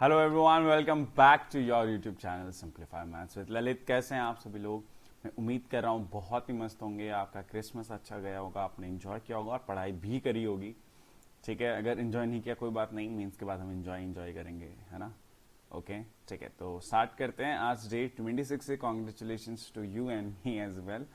Hello everyone, welcome back to your YouTube channel simplify maths with Lalit. कैसे हैं आप सभी लोग? मैं उम्मीद कर रहा हूँ बहुत ही मस्त होंगे। आपका क्रिसमस अच्छा गया होगा, आपने एंजॉय किया होगा और पढ़ाई भी करी होगी। ठीक है, अगर एंजॉय नहीं किया कोई बात नहीं, मीन्स के बाद हम एंजॉय करेंगे, है ना? ओके, ठीक है, तो स्टार्ट करते हैं। आज डे 26 है। Congratulations to you and me as well.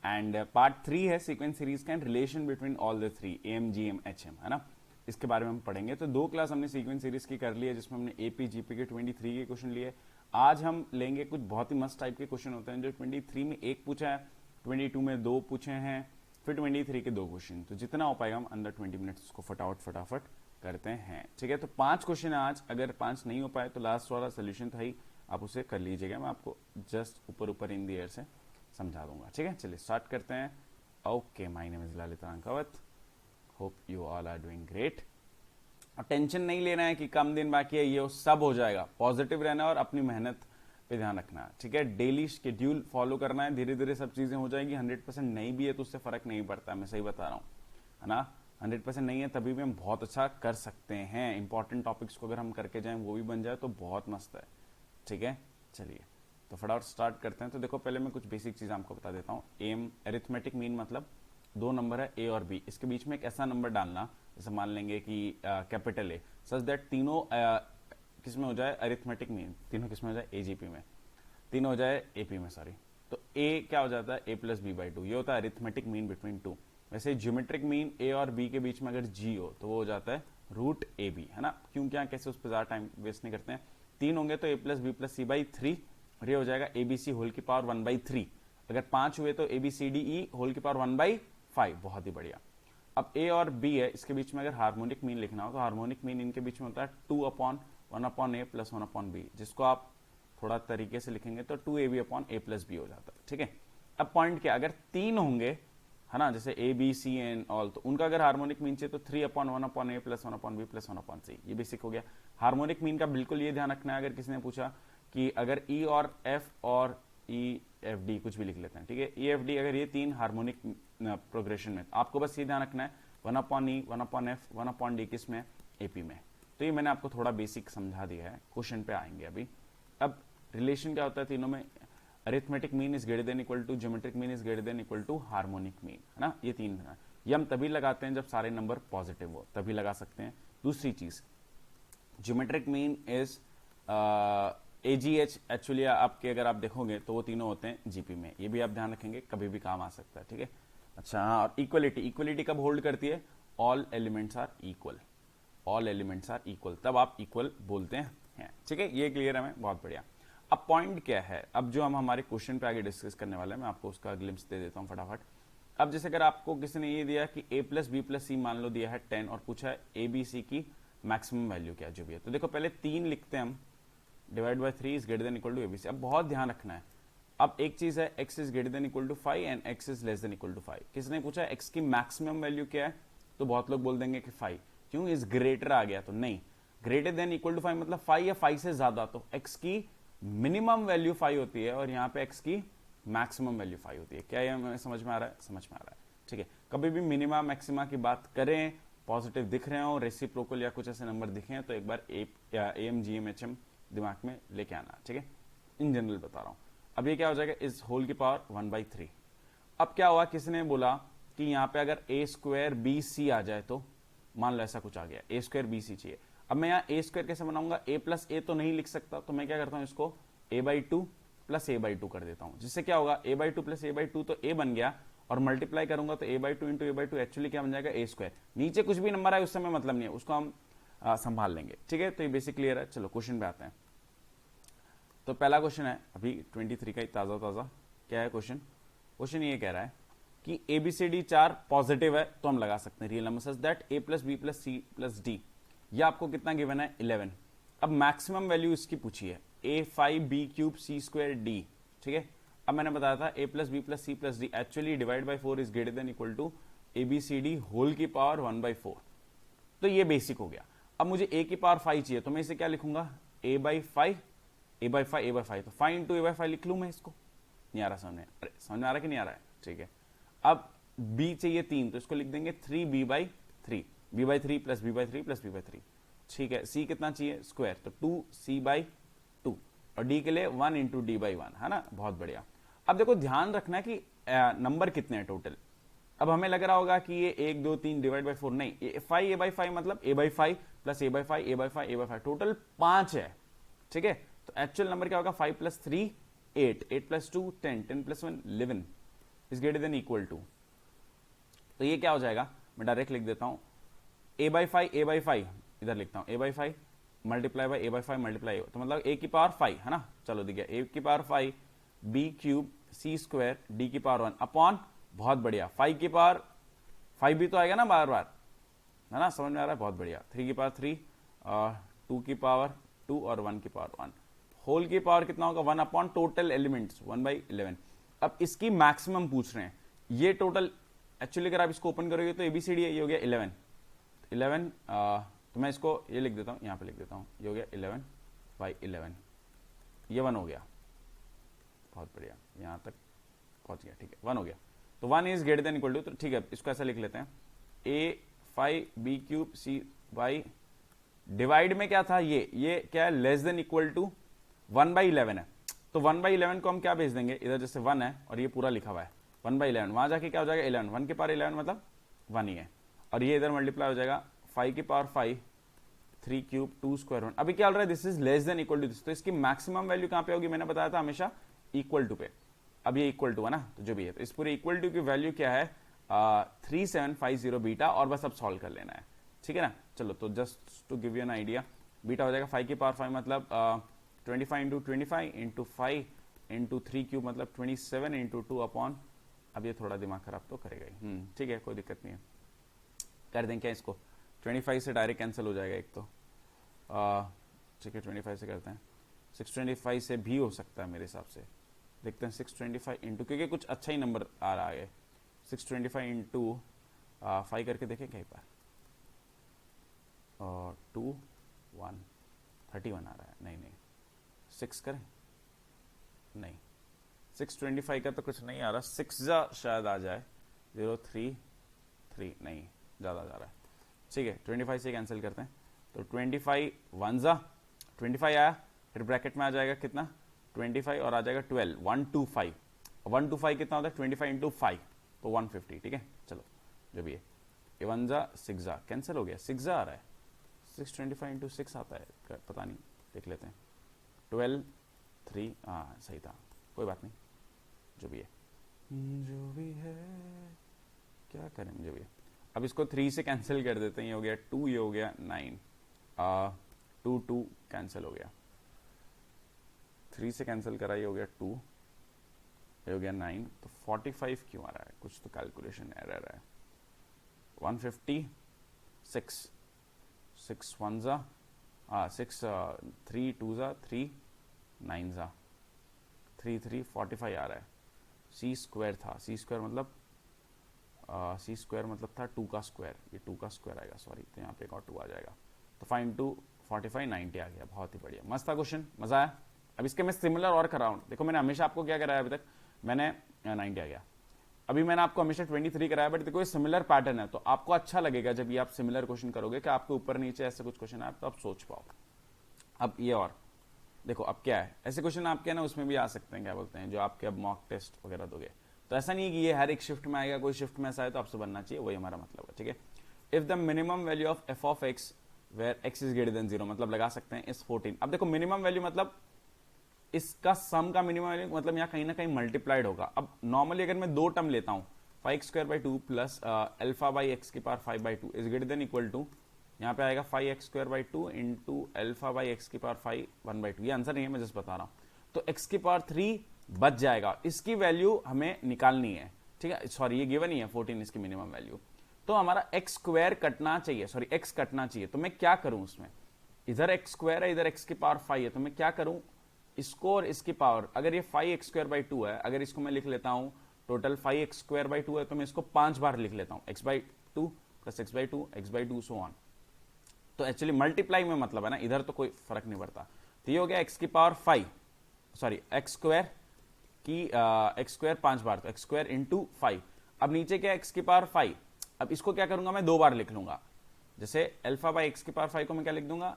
And part 3 है सीक्वेंस सीरीज का, and relation between all the three M G M H M, है ना? इसके बारे में हम पढ़ेंगे। तो 2 क्लास हमने सीक्वेंस सीरीज की कर ली है, जिसमें हमने एपी जीपी के 23 के क्वेश्चन लिए। आज हम लेंगे कुछ बहुत ही मस्त टाइप के क्वेश्चन होते हैं, जो 23 में एक पूछा है, 22 में 2 पूछे हैं, फिर 23 के 2 क्वेश्चन। तो जितना हो पाएगा हम अंदर 20 मिनट्स उसको फटाफट करते हैं। ठीक है, तो 5 क्वेश्चन है आज। अगर 5 नहीं हो पाए तो लास्ट वाला सोल्यूशन था ही, आप उसे कर लीजिएगा। मैं आपको जस्ट ऊपर इन दी एयर से समझा दूंगा। ठीक है, चलिए स्टार्ट करते हैं। Okay, my name is Lalit Rankawat. Hope you all are doing great. और टेंशन नहीं लेना है कि कम दिन बाकी है, ये सब हो जाएगा। पॉजिटिव रहना है और अपनी मेहनत पे ध्यान रखना है। ठीक है, डेली शेड्यूल फॉलो करना है, धीरे धीरे सब चीजें हो जाएगी। 100% नहीं भी है तो उससे फर्क नहीं पड़ता, मैं सही बता रहा हूँ, है ना? 100% नहीं है तभी भी हम बहुत अच्छा कर सकते हैं। इंपॉर्टेंट टॉपिक्स को अगर हम करके जाएं, वो भी बन जाए तो बहुत मस्त है। ठीक है, चलिए तो फटाफट स्टार्ट करते हैं। तो देखो, पहले मैं कुछ बेसिक चीज आपको बता देता हूँ। एम अरिथमेटिक मीन मतलब 2 नंबर है ए और बी, इसके बीच में एक ऐसा नंबर डालना, जैसे मान लेंगे कि कैपिटल ए, सच दैट तीनों किस में हो जाए अरिथमेटिक मीन, तीनों किस में हो जाए एजीपी में, तीनों हो जाए एपी में, सॉरी। तो ए क्या हो जाता है, ए प्लस बी बाई 2, ये होता है अरिथमेटिक मीन बिटवीन 2। वैसे ज्योमेट्रिक मीन ए और बी के बीच में अगर जी हो तो वो हो जाता है रूट ए बी, है ना? क्यों क्या कैसे, उस पर ज्यादा टाइम वेस्ट नहीं करते हैं। 3 होंगे तो A plus B plus C by 3, और ये हो जाएगा ए बी सी होल की पावर 1/3। अगर 5 हुए तो A B C D E whole की पावर 1/5। बहुत ही बढ़िया। अब ए और बी है, इसके बीच में अगर हार्मोनिक मीन लिखना हो तो हार्मोनिक मीन इनके बीच में होता है 2/1/a प्लस 1/b, जिसको आप थोड़ा तरीके से लिखेंगे तो 2ab/a प्लस बी हो जाता है। ठीक है, अब पॉइंट क्या, अगर 3 होंगे, है ना, जैसे A B C and all, तो उनका अगर हार्मोनिक मीन चाहिए तो 3/1/a plus 1/b plus 1/c। ये बेसिक हो गया। हार्मोनिक मीन का बिल्कुल ये ध्यान रखना है, अगर किसी ने पूछा कि अगर ई और एफ और ई एफ डी कुछ भी लिख लेते हैं, ठीक है, ई एफ डी अगर ये 3 हार्मोनिक प्रोग्रेशन में, आपको बस ये ध्यान रखना है 1/e 1/f 1/d किस में, एपी में। तो ये मैंने आपको थोड़ा बेसिक समझा दिया है, क्वेश्चन पे आएंगे अभी। अब रिलेशन क्या होता है तीनों में, arithmetic mean is greater than equal to, geometric mean is greater than equal to harmonic mean, है ना? ये 3 है। ये हम तभी लगाते हैं जब सारे नंबर पॉजिटिव हो, तभी लगा सकते हैं। दूसरी चीज, geometric mean is AGH, actually आपके अगर आप देखोगे तो वो तीनों होते हैं जीपी में। ये भी आप ध्यान रखेंगे, कभी भी काम आ सकता है। ठीक है, अच्छा हाँ, और इक्वलिटी, इक्वलिटी कब होल्ड करती है, all elements are equal, all elements are equal, तब आप इक्वल बोलते हैं। ठीक है, ये क्लियर है, मैं बहुत बढ़िया। अब पॉइंट क्या है, अब जो हम हमारे क्वेश्चन पे आगे डिस्कस करने वाले हैं, मैं आपको उसका ग्लिम्स दे देता हूं फटाफट। अब जैसे अगर आपको किसी ने ये दिया कि a प्लस बी प्लस सी मान लो दिया है 10, और पूछा है ए बी सी की मैक्सिमम वैल्यू क्या जो भी है, तो देखो पहले 3 लिखते हैं हम, divide by 3 is greater than equal to ABC. अब बहुत ध्यान रखना है, अब एक चीज है x is greater than equal to 5 and x is less than equal to 5। किसने पूछा x की मैक्सिमम वैल्यू क्या है, तो बहुत लोग बोल देंगे कि 5। क्यों, इस ग्रेटर आ गया तो नहीं, ग्रेटर देन इक्वल टू 5 मतलब 5 या 5 से ज्यादा, तो x की मिनिमम वैल्यू 5 होती है और यहाँ पे x की मैक्सिमम वैल्यू 5 होती है। क्या ये समझ में आ रहा है? समझ में आ रहा है। ठीक है, कभी भी मिनिमा मैक्सिमा की बात करें, पॉजिटिव दिख रहे हो, रेसिप्रोकल या कुछ ऐसे नंबर दिखे हैं, तो एक बार M G M H M दिमाग में लेके आना। ठीक है, इन जनरल बता रहा हूं। अब ये क्या हो जाएगा, इस होल की पावर 1/3। अब क्या हुआ, किसने बोला कि यहाँ पे अगर ए स्क्वायर बी सी आ जाए, तो मान लो ऐसा कुछ आ गया, ए स्क्वायर बी सी चाहिए। अब मैं यहाँ ए स्क्वायर कैसे बनाऊंगा, ए प्लस ए तो नहीं लिख सकता, तो मैं क्या करता हूँ, इसको a/2 प्लस a/2 कर देता हूँ, जिससे क्या होगा, a/2 प्लस a/2 तो a बन गया, और मल्टीप्लाई करूंगा तो a/2 इंटू a/2 एक्चुअली क्या बन जाएगा, ए स्क्वायर। नीचे कुछ भी नंबर आए उससे हमें मतलब नहीं है, उसको हम संभाल लेंगे। ठीक है, तो ये बेसिक क्लियर है। चलो क्वेश्चन पे आते हैं। तो पहला क्वेश्चन है अभी 23 का ही ताजा ताजा। क्या है क्वेश्चन? क्वेश्चन ये कह रहा है कि एबीसीडी 4 पॉजिटिव है तो हम लगा सकते हैं real number, such that a plus B plus C plus D, ये आपको कितना गिवन है, 11। अब मैक्सिमम वैल्यू इसकी पूछी है, a5b³ c²d। ठीक है, अब मैंने बताया था a plus B plus C plus D actually divide by 4 is greater than equal to ABCD whole की पावर 1/4। तो ये बेसिक हो गया। अब मुझे a की पावर 5 चाहिए, तो मैं इसे क्या लिखूंगा, a/5 a/5 a/5, तो 5 इंटू a/5 लिख लू मैं इसको। नहीं आ रहा समझ में? अरे समझ में आ रहा है कि नहीं आ रहा है? ठीक है, अब b चाहिए 3, तो इसको लिख देंगे 3b/3, b/3 plus b/3 plus b/3। ठीक है, सी कितना चाहिए स्क्वायर, तो 2c/2 और डी के लिए 1 इंटू d/1 है ना, बहुत बढ़िया। अब देखो ध्यान रखना है कि नंबर कितने हैं टोटल। अब हमें लग रहा होगा कि ये 1 2 3 डिवाइड बाई 4, नहीं, 5 a/5 मतलब a/5 plus a/5 a/5 a/5 total 5 है, ठीक है। तो एक्चुअल नंबर क्या होगा, 5 + 3 8, 8 + 2 10, 10 + 1 11 is greater than equal to. तो ये क्या हो जाएगा, मैं डायरेक्ट लिख देता हूं a/5 इधर लिखता हूं a/5 multiply by a/5 multiply, तो मतलब a की पावर 5 है ना, चलो देखिए a की पावर 5 b³ c² d की पावर 1 अपॉन, बहुत बढ़िया, 5 की पावर 5 भी तो आएगा ना बार बार, है ना, समझ में आ रहा है, बहुत बढ़िया। 3 की पावर 3, 2 की पावर 2 और 1 की पावर 1, होल की पावर कितना होगा 1 अपॉन टोटल एलिमेंट्स 1/11। अब इसकी मैक्सिमम पूछ रहे हैं, ये टोटल एक्चुअली अगर आप इसको ओपन करोगे तो एबीसीडी है, ये हो गया 11, तो मैं इसको ये लिख देता हूँ, यहाँ पे लिख देता हूँ, ये हो गया 11/11, ये 1 हो गया, बहुत बढ़िया, यहाँ तक पहुंच गया, ठीक है 1 हो गया। तो 1 is greater than equal to, तो ठीक है इसको ऐसा लिख लेते हैं a5 b³ c/ डिवाइड में क्या था, ये क्या है, लेस देन इक्वल टू 1/11 है, तो 1/11 को हम क्या भेज देंगे, इधर जैसे 1 है और ये पूरा लिखा हुआ है 1/11, वहां जाके क्या हो जाएगा 11, 1 की पावर 11 मतलब 1 ही है, और ये इधर मल्टीप्लाई हो जाएगा 5 की पावर 5 3³ 2² 1। अभी क्या हो रहा है, this is less than equal to this, तो इसकी मैक्सिमम वैल्यू कहां पे होगी, मैंने बताया था हमेशा इक्वल टू पे। अब ये इक्वल टू है ना, तो जो भी है, तो इस पूरे इक्वल टू की वैल्यू क्या है 3750 बीटा, और बस अब सॉल्व कर लेना है, ठीक है ना। चलो तो just to give you an idea, बीटा हो जाएगा 5 की पावर 5 मतलब 25 इंटू 25 इंटू 5 इंटू 3³ मतलब 27 इंटू 2 अपॉन, अब ये थोड़ा दिमाग खराब तो करेगा ही, ठीक है कोई दिक्कत नहीं है, कर दें क्या इसको, 25 से डायरेक्ट कैंसिल हो जाएगा एक तो, ठीक है 25 से करते हैं, 625 से भी हो सकता है मेरे हिसाब से, देखते हैं 625 इंटू, क्योंकि कुछ अच्छा ही नंबर आ रहा है, 625 इंटू 5 करके देखें कहीं पर, 2 1 31 आ रहा है, नहीं 6 करें, नहीं 625 का तो कुछ नहीं आ रहा, 6 शायद आ जाए, 033 नहीं ज़्यादा जा रहा है, ठीक है 25 से कैंसिल करते हैं, तो 25 1 25 आया, फिर ब्रैकेट में आ जाएगा कितना 25 और आ जाएगा 12, 125, 125 कितना होता है 25 इंटू 5 तो 150, ठीक है चलो जो भी है, ये 1 6 कैंसिल हो गया, 6 आ रहा है, 625 इंटू 6 आता है, पता नहीं देख लेते हैं, 12 3, हाँ सही था, कोई बात नहीं, जो भी है क्या करें, जो भी है। अब इसको 3 से कैंसिल कर देते हैं, ये हो गया 2, ये हो गया 9, 2 2 कैंसिल हो गया, 3 से कैंसिल करा, ये हो गया 2, ये हो गया 9, तो 45 क्यों आ रहा है, कुछ तो कैलकुलेशन एरर है, 156 6 1 6 3 2 3 9 3 3 45 आ रहा है, c² था, c² मतलब c² मतलब था 2 का स्क्वायर, ये 2 का स्क्वायर आएगा, सॉरी, तो यहाँ पे एक और 2 आ जाएगा, तो 5 इंटू 45 90 आ गया, बहुत ही बढ़िया, मस्त था क्वेश्चन, मजा आया। अब इसके मैं सिमिलर और कर रहा हूँ, देखो मैंने हमेशा आपको क्या कराया अभी तक, मैंने 90 आ गया, अभी मैंने आपको हमेशा 23 कराया, बट देखो ये सिमिलर पैटर्न है, तो आपको अच्छा लगेगा जब ये आप सिमिलर क्वेश्चन करोगे कि आपके ऊपर नीचे ऐसे कुछ क्वेश्चन आए तो आप सोच पाओ। अब ये और देखो, अब क्या है, ऐसे क्वेश्चन आपके ना उसमें भी आ सकते हैं, क्या बोलते हैं, जो आपके अब मॉक टेस्ट वगैरह दोगे, तो ऐसा नहीं है कि ये हर एक शिफ्ट में आएगा, कोई शिफ्ट में ऐसा है तो आपसे बनना चाहिए, वही हमारा मतलब है, ठीक है। If the minimum value of f of x where x is greater than 0, मतलब लगा सकते हैं इस 14, अब देखो मिनिमम वैल्यू मतलब इसका सम का मिनिमम वैल्यू मतलब यहाँ कहीं ना कहीं मल्टीप्लाइड होगा। अब नॉर्मली अगर मैं 2 टर्म लेता हूँ 5x² plus alpha by X की power 5/2 is greater than equal to, यहाँ पे आएगा 5x² into alpha by X की पावर 5 1/2, ये आंसर नहीं है, मैं जस्ट बता रहा हूँ, तो x की पावर 3 बच जाएगा, इसकी वैल्यू हमें निकालनी है, ठीक है, सॉरी ये गिवन ही है 14 इसकी मिनिमम वैल्यू, तो हमारा x² कटना चाहिए, सॉरी x कटना चाहिए, तो मैं क्या करूं उसमें, इधर x² है इधर x की पावर 5 है, तो मैं क्या करूं, इसको और इसकी पावर, अगर ये 5x² है, अगर इसको मैं लिख लेता हूं टोटल 5x² है, तो मैं इसको 5 बार लिख लेता हूं, x/2 plus x/2 x/2 so on, तो एक्चुअली मल्टीप्लाई में मतलब है ना, इधर तो कोई फर्क नहीं पड़ता, तो ये हो गया x की पावर 5, सॉरी x² की x² 5 बार, तो x² इंटू 5, अब नीचे क्या x की पावर 5, अब इसको क्या करूंगा मैं 2 बार लिख लूंगा, जैसे अल्फा बाई एक्स की पावर 5 को मैं क्या लिख दूंगा,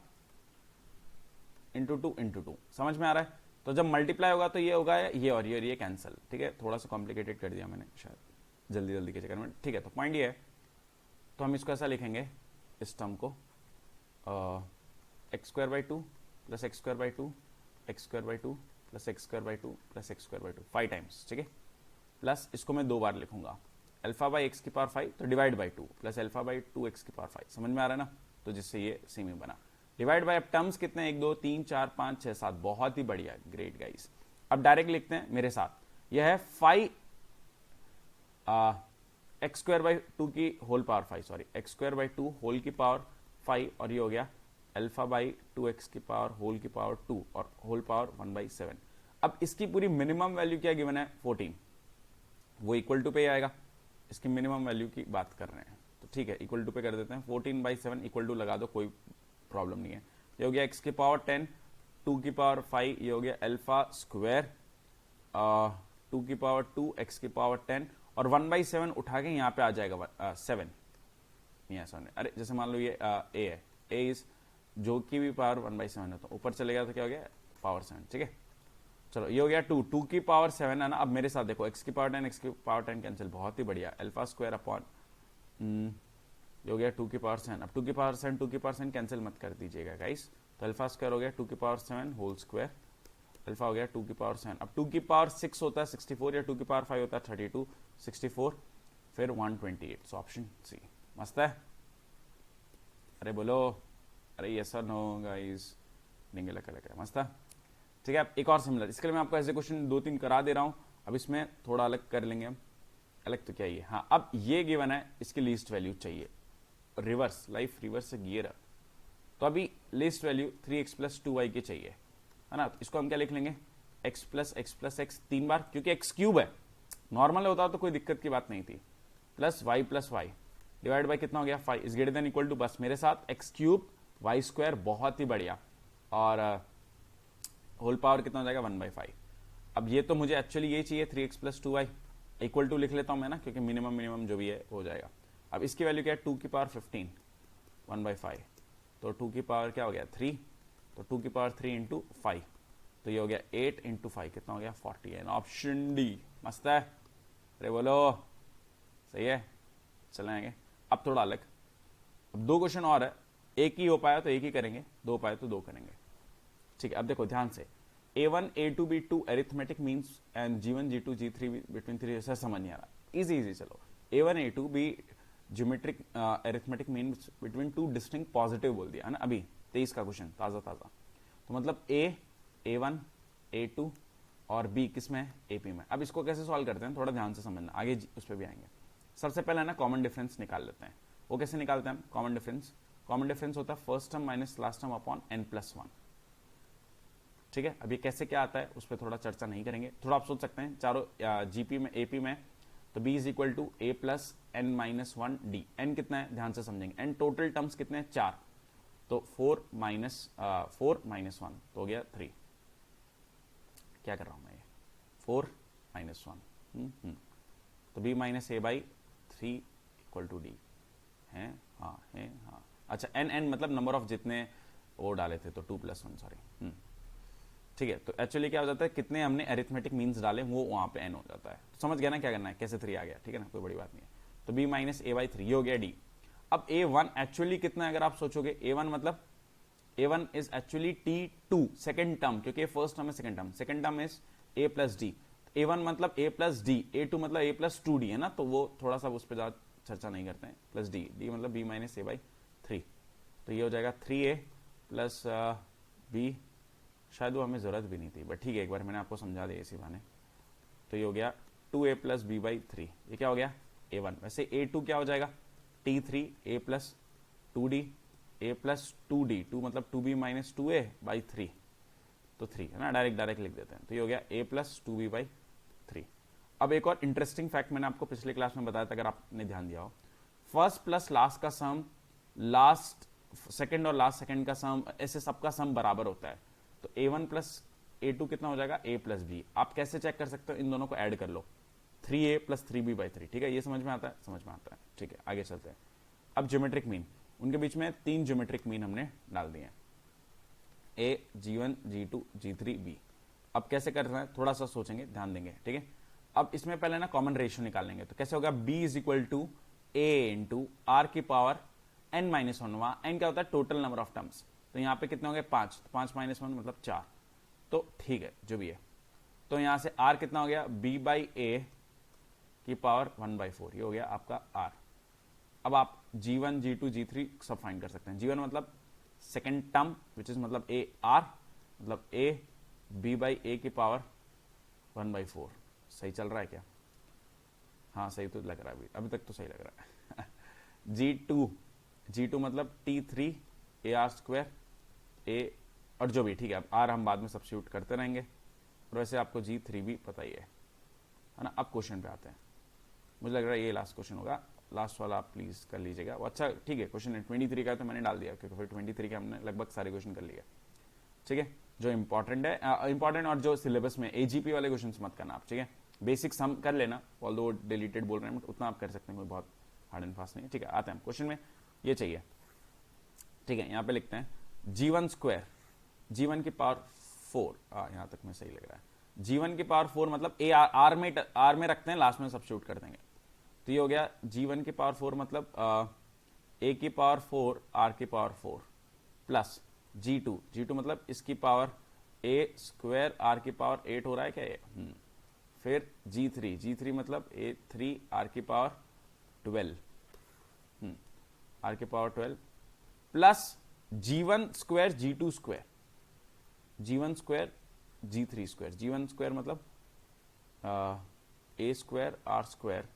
इंटू टू। समझ में आ रहा है? तो जब मल्टीप्लाई होगा तो ये होगा ये और ये कैंसिल। ठीक है, थोड़ा सा कॉम्प्लिकेटेड कर दिया मैंने शायद जल्दी के चक्कर में। ठीक है, तो पॉइंट ये है, तो हम इसको ऐसा लिखेंगे इस टर्म को x square by two plus x square by to x square by two plus x square by two plus x square by to 5 times. ठीक है, प्लस इसको मैं 2 बार लिखूंगा अल्फा बाई एक्स की पावर 5 तो divide by 2 plus alpha by 2x की power 5। समझ में आ रहा है ना? तो जिससे ये सेम ही बना। डिवाइड बाय, अब टर्म्स कितने 1 2 3 4 5 6 7, बहुत ही बढ़िया, ग्रेट गाइस। अब डायरेक्ट लिखते हैं मेरे साथ, यह है 5 एक्स स्क्वायर बाई टू की whole power 5, sorry X square by two whole की पावर 5, और ये हो गया अल्फा बाई 2x की पावर होल की पावर 2 और होल पावर 1/7। अब इसकी पूरी मिनिमम वैल्यू क्या गिवन है 14, वो इक्वल टू पे आएगा, इसकी मिनिमम वैल्यू की बात कर रहे हैं तो ठीक है इक्वल टू पे कर देते हैं। 14/7 इक्वल टू लगा दो, कोई प्रॉब्लम नहीं है। ये हो गया x की पावर 10 2 की पावर 5, ये हो गया अल्फा स्क्वायर 2 की पावर 2 x की पावर 10 और 1/7 उठा के यहाँ पे आ जाएगा 7। अरे जैसे मान लो ये a है, a इज जो की भी पावर 1/7 है तो ऊपर चलेगा तो क्या हो गया पावर 7। ठीक है, चलो ये हो गया 2 की पावर 7 है ना। अब मेरे साथ देखो x की पावर 10 x की पावर 10 कैंसिल, बहुत ही बढ़िया, अल्फा स्क्वायर अपॉन ये हो गया 2 की पावर 7। अब 2 की पावर 7 2 की पावर 7 कैंसिल मत कर दीजिएगा गाइस, तो अल्फा स्क्वायर हो गया 2 की पावर 7 होल स्क्वायर, अल्फा हो गया 2 की पावर 7। अब 2 की पावर 6 होता है 64 या 2 की पावर 5 होता है 32, 64 फिर 128, सो ऑप्शन सी मस्त है। अरे बोलो, अरे यस और नो गाइस, देंगे लगा मस्त है। ठीक है, एक और सिमिलर, इसके लिए मैं आपको ऐसे क्वेश्चन 2-3 करा दे रहा हूं, अब इसमें थोड़ा अलग कर लेंगे हम। अलग तो क्या ही है, हाँ अब ये गिवन है, इसकी लीस्ट वैल्यू चाहिए, रिवर्स लाइफ रिवर्स से गियर। तो अभी least value 3x plus 2y की चाहिए, है ना। तो इसको हम क्या लिख लेंगे x प्लस x 3 बार, क्योंकि x क्यूब है, नॉर्मल होता तो कोई दिक्कत की बात नहीं थी, प्लस y डिवाइड बाय कितना हो गया 5 is greater than equal to, बस मेरे साथ x क्यूब y स्क्वायर, बहुत ही बढ़िया, और होल पावर कितना हो जाएगा 1/5। अब ये तो मुझे एक्चुअली ये चाहिए 3x plus 2y, equal to लिख लेता हूं मैं ना, क्योंकि मिनिमम जो भी है हो जाएगा। अब इसकी वैल्यू क्या है 2 की पावर 15 1/5, तो 2 की पावर क्या हो गया 3, तो 2 की पावर 3 इंटू 5, तो ये हो गया 8 इंटू 5 कितना हो गया 40, ऑप्शन डी मस्त है। अरे बोलो सही है, चलेंगे। अब थोड़ा अलग, अब 2 क्वेश्चन और है, एक ही हो पाया तो एक ही करेंगे, 2 पाए तो 2 करेंगे। ठीक है, अब देखो ध्यान से, A1 A2 B2 arithmetic means and G1 G2 G3 between 3, ऐसा समझ नहीं आ रहा, इजी चलो। A1 A2 B geometric arithmetic means between 2 distinct positive बोल दिया है ना, अभी 23 का क्वेश्चन ताजा, तो मतलब A1 A2 और B किसमें है AP में। अब इसको कैसे सॉल्व करते हैं, थोड़ा ध्यान से समझना, आगे उस पर भी आएंगे। सबसे पहले ना कॉमन डिफरेंस निकाल लेते हैं, वो कैसे निकालते हैं कॉमन डिफरेंस होता है first term minus last term upon n+1। ठीक है, अब ये कैसे क्या आता है उस पर थोड़ा चर्चा नहीं करेंगे, थोड़ा आप सोच सकते हैं चारों जीपी में AP में, तो B is equal to A plus n-1 D, n कितना है ध्यान से समझेंगे, n टोटल टर्म्स कितने हैं 4, तो 4 माइनस 1 तो हो गया 3, क्या कर रहा हूं मैं ये 4 माइनस 1 तो B minus A by 3 equal to D है, हाँ है, हाँ अच्छा n मतलब नंबर ऑफ जितने वो डाले थे, तो 2 + 1 सॉरी, ठीक है। तो एक्चुअली क्या हो जाता है, कितने हमने अरिथमेटिक मीन्स डाले वो वहां पे n हो जाता है, तो समझ गया ना क्या करना है, कैसे 3 आ गया, ठीक है ना, कोई बड़ी बात नहीं है। तो B माइनस A बाई 3 ये हो गया D। अब A1 एक्चुअली कितना है, अगर आप सोचोगे A1 मतलब A1 is actually T2 second term, क्योंकि फर्स्ट टर्म है second term is A plus D, A1 मतलब A प्लस डी, A2 मतलब A प्लस 2D है ना, तो वो थोड़ा सा उस पर ज्यादा चर्चा नहीं करते हैं, प्लस D मतलब B माइनस A बाई 3, तो ये हो जाएगा 3A प्लस B, शायद वो हमें जरूरत भी नहीं थी, बट ठीक है एक बार मैंने आपको समझा दिया इसी बहाने। तो ये हो गया 2A प्लस B बाई 3, ये क्या हो गया A1। वैसे A2 क्या हो जाएगा T3 A plus 2D A plus 2D, 2 मतलब 2B माइनस 2A बाई 3, तो 3 है ना, डायरेक्ट लिख देते हैं, तो ये हो गया A प्लस 2B बाई 3। अब एक और इंटरेस्टिंग फैक्ट मैंने आपको पिछले क्लास में बताया था, अगर आपने ध्यान दिया हो, फर्स्ट प्लस लास्ट का सम, लास्ट सेकंड और लास्ट सेकंड का सम, ऐसे सबका सम बराबर होता है, तो A1 प्लस A2 कितना हो जाएगा A प्लस B। आप कैसे चेक कर सकते हो, इन दोनों को ऐड कर लो, 3A प्लस 3B बाई 3, ठीक है, ये समझ में आता है, ठीक है आगे चलते हैं। अब ज्योमेट्रिक मीन, उनके बीच में 3 ज्योमेट्रिक मीन हमने डाल दिए हैं, ए, G1, G2, G3, B। अब कैसे कर रहे हैं, थोड़ा सा सोचेंगे, ध्यान देंगे, ठीक है। अब इसमें पहले ना कॉमन रेशियो निकालेंगे, तो कैसे होगा, B is equal to A into R की पावर n माइनस वन। वहां n क्या होता है, टोटल नंबर ऑफ टर्म्स, तो यहाँ पे कितने होंगे, 5, तो 5 माइनस वन मतलब 4, तो ठीक है जो भी है। तो यहां से r कितना हो गया, b बाई ए की पावर 1/4, ये हो गया आपका r। अब आप G1, G2, G3 सब फाइंड कर सकते हैं। G1 मतलब सेकेंड टर्म विच इज मतलब ए आर, मतलब ए बी बाई ए की पावर 1/4। सही चल रहा है क्या, हाँ सही तो लग रहा है, अभी तक तो सही लग रहा है। G2 मतलब T3 ए आर स्क्वायर ए, और जो भी ठीक है, अब आर हम बाद में सब्स्टिट्यूट करते रहेंगे, और वैसे आपको G3 भी पता ही है ना। अब क्वेश्चन पे आते हैं, मुझे लग रहा है ये लास्ट क्वेश्चन होगा, लास्ट वाला आप प्लीज कर लीजिएगा। वो अच्छा ठीक है, क्वेश्चन 23 का तो मैंने डाल दिया, क्योंकि फिर 23 के हमने लगभग सारे क्वेश्चन कर लिए, ठीक है। जो इंपॉर्टेंट है इंपॉर्टेंट, और जो सिलेबस में एजीपी वाले क्वेश्चन मत करना आप, ठीक है। बेसिक्स हम कर लेना, ऑल्दो डिलीटेड बोल रहे हैं, उतना आप कर सकते हैं, कोई बहुत हार्ड एंड फास्ट नहीं है, ठीक है। आते हैं क्वेश्चन में, ये चाहिए, ठीक है। यहाँ पे लिखते हैं G1 स्क्वायर, G1 की पावर 4, यहाँ तक में सही लग रहा है। G1 की पावर 4 मतलब ए आर में रखते हैं, लास्ट में सब्स्टिट्यूट कर देंगे, तो ये हो गया G1 की पावर 4 मतलब ए की पावर 4 आर की पावर 4 प्लस G2 मतलब इसकी पावर ए स्क्वायर आर की पावर 8 हो रहा है क्या ये, फिर G3 मतलब ए 3 आर की पावर 12, आर की power 12 plus G1 square G2 square, G1 square G3 square, G1 square मतलब ए स्क्वायर आर स्क्वायर,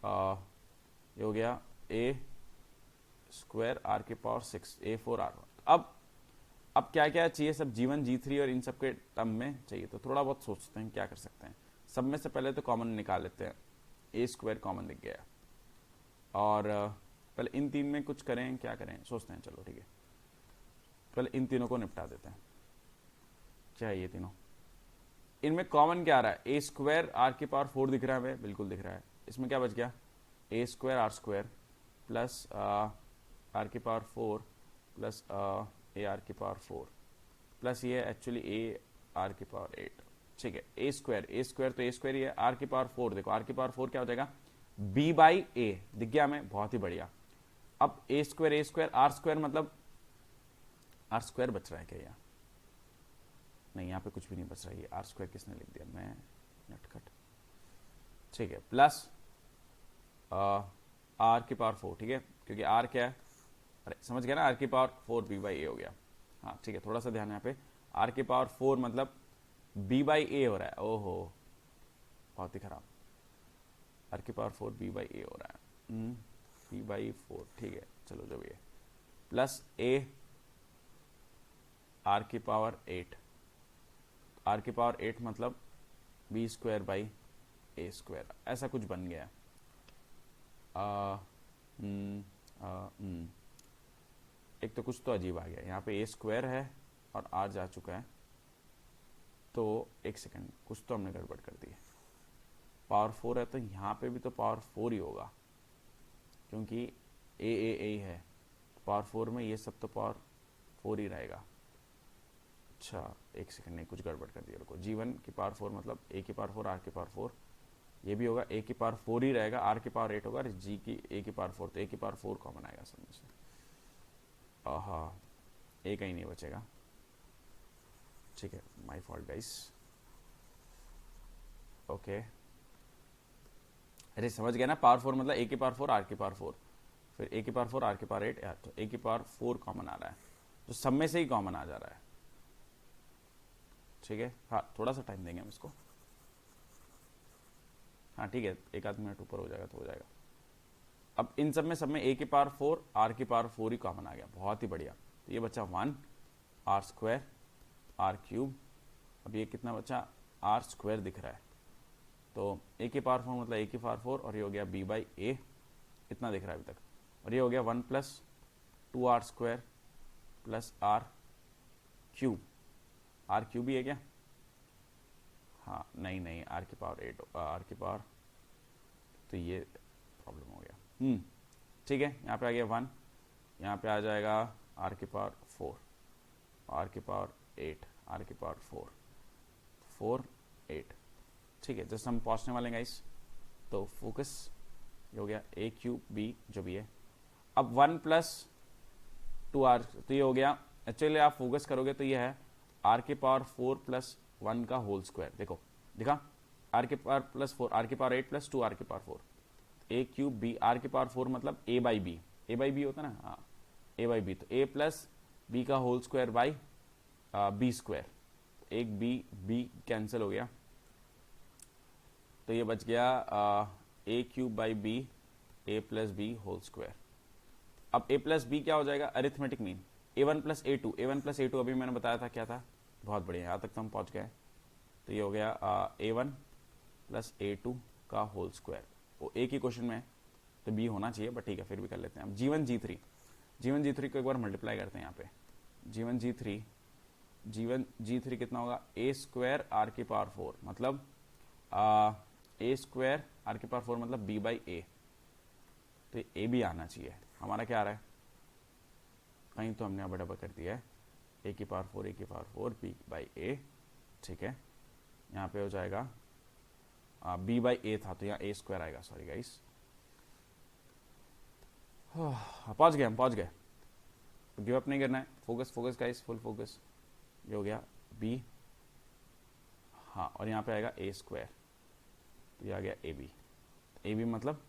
ये हो गया ए स्क्वायर आर की पावर 6 A4R1। अब क्या क्या चाहिए, सब G1 G3 और इन सब के टर्म में चाहिए, तो थोड़ा बहुत सोचते हैं क्या कर सकते हैं। सब में से पहले तो कॉमन निकाल लेते हैं, ए स्क्वायर कॉमन दिख गया, और पहले इन तीन में कुछ करें, क्या करें सोचते हैं, चलो ठीक है, पहले इन तीनों को निपटा देते हैं। क्या है ये तीनों, इनमें कॉमन क्या आ रहा है, ए स्क्वायर आर की पावर 4 दिख रहा है हमें, बिल्कुल दिख रहा है। इसमें क्या बच गया, A square R square plus R की पावर 4 प्लस ए आर की पावर 4 प्लस ये एक्चुअली ए आर की पावर 8, ठीक है। ए स्क्वायर तो ए स्क्वायर ही है, आर की पावर 4 देखो, आर की पावर 4 क्या हो जाएगा, बी बाई ए दिख गया हमें, बहुत ही बढ़िया। अब ए स्क्वायर आर स्क्वायर मतलब आर स्क्वायर बच रहा है क्या, यहाँ नहीं, यहाँ पे कुछ भी नहीं बच रहा है, आर स्क्वायर किसने लिख दिया, मैं नटखट, ठीक है, प्लस आर की पावर 4, ठीक है, क्योंकि आर क्या है, अरे समझ गया ना, आर की पावर 4 बी बाई ए हो गया, हाँ ठीक है। थोड़ा सा ध्यान यहाँ पे, आर की पावर 4 मतलब बी बाई ए हो रहा है, ओहो बहुत ही खराब, आर की पावर 4 बी बाई ए हो रहा है, बी बाई 4, ठीक है चलो जो भी है, प्लस ए आर की पावर 8, आर की पावर 8 मतलब B square by A square, ऐसा कुछ बन गया। एक तो कुछ तो अजीब आ गया, यहाँ पे ए स्क्वायर है और आर जा चुका है, तो एक सेकंड, कुछ तो हमने गड़बड़ कर दी है। पावर 4 है तो यहाँ पे भी तो पावर 4 ही होगा, क्योंकि ए है, पावर 4 में ये सब तो पावर 4 ही रहेगा। अच्छा एक सेकंड, नहीं कुछ गड़बड़ कर दिया, रुको। G1 की पावर 4 मतलब ए की पावर 4 आर की पावर 4, ये भी होगा ए की पावर 4 ही रहेगा, आर की पावर 8 होगा, और जी की ए की पावर 4, तो ए की पावर 4 कॉमन आएगा सब में से, ए कहीं नहीं बचेगा, ठीक है, माय फॉल्ट गाइस, ओके। अरे समझ गया ना, पावर 4 मतलब ए की पावर 4 आर की पावर 4, फिर ए की पावर 4 आर की पावर 8, तो ए की पावर 4 कॉमन आ रहा है, तो सब में से ही कॉमन आ जा रहा है, ठीक है। हाँ थोड़ा सा टाइम देंगे हम इसको, हाँ ठीक है, एक आध मिनट ऊपर हो जाएगा तो हो जाएगा। अब इन सब में ए की पावर 4 आर की पावर 4 ही कॉमन आ गया, बहुत ही बढ़िया। तो ये बचा 1 आर स्क्वायर आर क्यूब, अब ये कितना बचा, आर स्क्वायर दिख रहा है, तो ए की पावर 4 मतलब ए की पावर 4, और ये हो गया बी बाई ए, इतना दिख रहा है अभी तक, और ये हो गया 1 plus 2 R square plus R cube ही है क्या, हाँ नहीं आर की पावर 8, आर की पावर, तो ये प्रॉब्लम हो गया, ठीक है। यहाँ पे आ गया 1 यहाँ पे आ जाएगा r की पावर 4, r की पावर 8, r की पावर 4, 4, 8। ठीक है, जस्ट हम पहुँचने वाले हैं गाइस। तो फोकस ये हो गया a क्यूब b जो भी है। अब 1 प्लस 2r, तो ये हो गया। एक्चुअली आप फोकस करोगे तो ये है r की पावर 4 प्लस 1 का होल स्क्वायर। देखो दिखा, r की पावर प्लस 4, r की पावर 8 प्लस 2r की power 4, a cube b, r की पावर 4 मतलब a by B, a by B होता है ना, हाँ a बाई बी, तो a प्लस b का whole square by b square. एक b कैंसिल हो गया, तो ये बच गया a cube by B, a plus B whole square. अब a प्लस बी क्या हो जाएगा, arithmetic mean a1 plus a2, a1 plus a2 अभी मैंने बताया था क्या था, बहुत बढ़िया, यहाँ तक तो हम पहुँच गए। तो ये हो गया a1 प्लस a2 का होल स्क्वायर। वो एक ही क्वेश्चन में है तो b होना चाहिए, बट ठीक है फिर भी कर लेते हैं। अब g1 g3 को एक बार मल्टीप्लाई करते हैं यहाँ पे। g1 g3 कितना होगा, a स्क्वायर r की पावर 4 मतलब a स्क्वायर r की पावर 4 मतलब b बाई ए। तो a भी आना चाहिए, हमारा क्या आ रहा है, कहीं तो हमने अब डबल कर दिया है, a की पावर 4, a की पावर 4 b बाई ए। ठीक है, यहाँ पे हो जाएगा b बाई ए था तो यहाँ a स्क्वायर आएगा, सॉरी गाइस। पहुंच गए, तो गिव अप नहीं करना है, फोकस गाइस, फुल फोकस। ये हो गया b, हाँ, और यहाँ पे आएगा a स्क्वायर, तो ये आ गया a b मतलब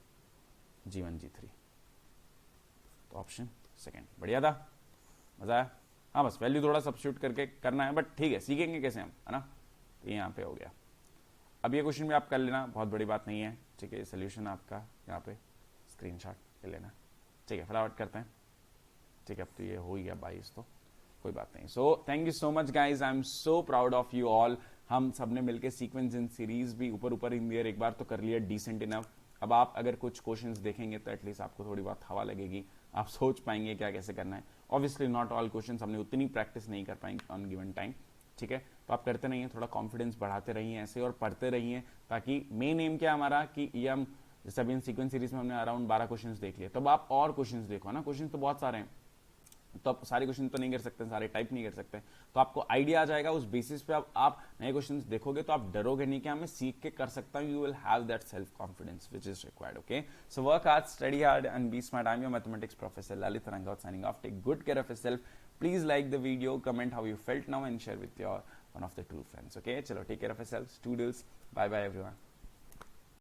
g1 g3, तो ऑप्शन सेकेंड। बढ़िया था, मजा आया। हाँ बस वैल्यू थोड़ा सब्स्टिट्यूट करके करना है, बट ठीक है सीखेंगे कैसे हम, है ना। तो ये यहाँ पे हो गया। अब ये क्वेश्चन भी आप कर लेना, बहुत बड़ी बात नहीं है। ठीक है, सोल्यूशन आपका यहाँ पे स्क्रीनशॉट ले लेना। ठीक है, फटाफट करते हैं। ठीक है, अब तो ये हो ही गया 22, तो कोई बात नहीं। So thank you so much guys, I am so proud of you all. हम सबने मिलकर सीक्वेंस इन सीरीज भी ऊपर इन ईयर एक बार तो कर लिया, डिसेंट इनफ। अब आप अगर कुछ क्वेश्चंस देखेंगे तो एटलीस्ट आपको थोड़ी बहुत हवा लगेगी, आप सोच पाएंगे क्या कैसे करना है। ऑब्वियसली नॉट ऑल क्वेश्चंस हमने उतनी प्रैक्टिस नहीं कर पाएंगे ऑन गिवन टाइम। ठीक है, तो आप करते रहिए, थोड़ा कॉन्फिडेंस बढ़ाते रहिए ऐसे, और पढ़ते रहिए, ताकि मेन एम क्या हमारा कि ये हम जैसे अभी इन सीक्वेंस सीरीज में हमने अराउंड 12 क्वेश्चंस देख लिए, तब आप और क्वेश्चंस देखो ना। क्वेश्चंस तो बहुत सारे हैं, तो आप सारे क्वेश्चन तो नहीं कर सकते, सारे टाइप नहीं कर सकते, तो आपको आइडिया आ जाएगा। उस बेसिस पे आप नए क्वेश्चंस देखोगे तो आप डरोगे नहीं कि मैं सीख के कर सकता हूँ। You will have that self confidence which is required. Okay, so work hard, study hard and be smart. I am your mathematics professor Lalit Rangawat signing off. Take good care of yourself. Please like the video, comment how you felt now and share with your one of the true friends. Okay, चलो take care of yourself students, bye bye everyone.